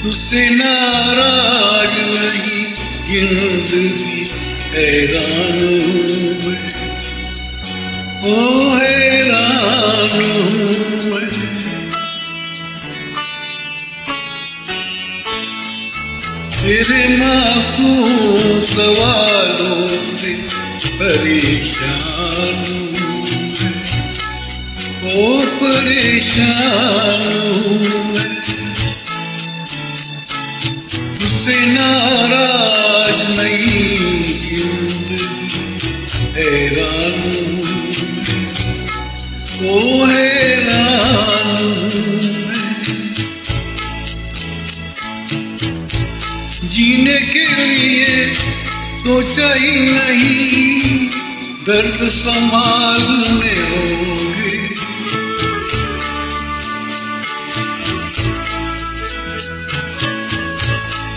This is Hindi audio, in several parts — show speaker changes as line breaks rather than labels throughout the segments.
तुझसे नाराज नहीं जिंदगी हैरान हूँ मैं, ओ हैरान हूँ मैं। तेरे मासूम सवालों से परेशान हूँ मैं, ओ परेशान हूँ मैं। तुझसे नाराज नहीं जिंदगी हैरान हूँ मैं, ओ हैरान हूँ मैं। जीने के लिए सोचा ही नहीं दर्द संभालने होंगे।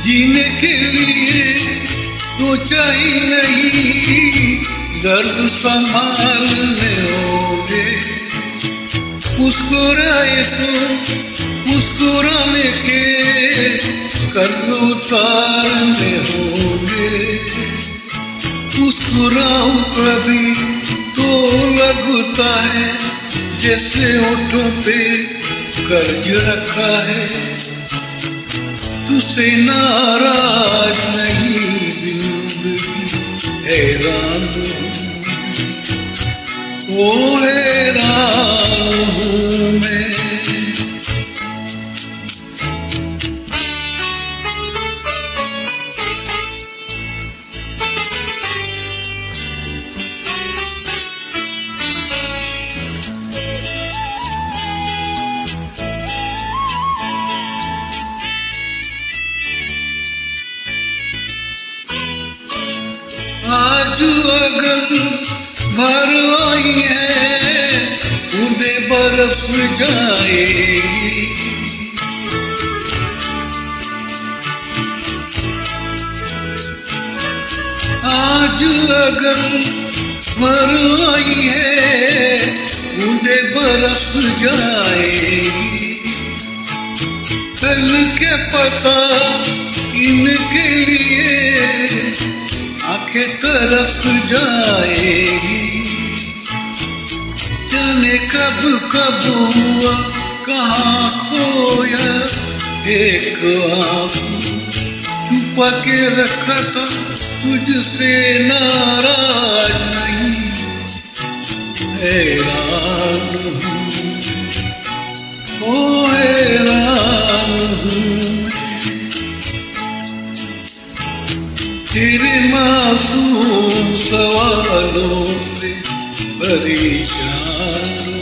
जीने के लिए सोचा ही नहीं दर्द संभालने होंगे। मुस्कुराए तो मुस्कुराने के कर्ज उतारने होंगे। मुस्कुराऊं कभी तो लगता है जैसे होठों पे कर्ज रखा है। तुझसे नाराज नहीं जिंदगी हैरान हूँ, ओ हैरान हूँ मैं। आज अगर भर आई है उदय बरस जाएगी। आज अगर भर आई है उदय बरस जाएगी। कल के पता इनके लिए आंखें तरस जाएगी। जाने कब कब हुआ कहाँ खोया एक आंसू छुपा के रखा था तुझसे नाराज नहीं हैरान हूँ, ओ हैरान हूँ। तेरे मासूम सवालों से परेशान हूँ,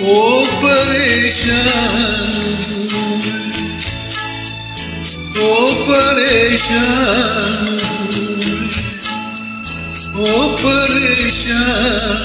ओ परेशान हूँ, ओ परेशान हूँ, ओ परेशान।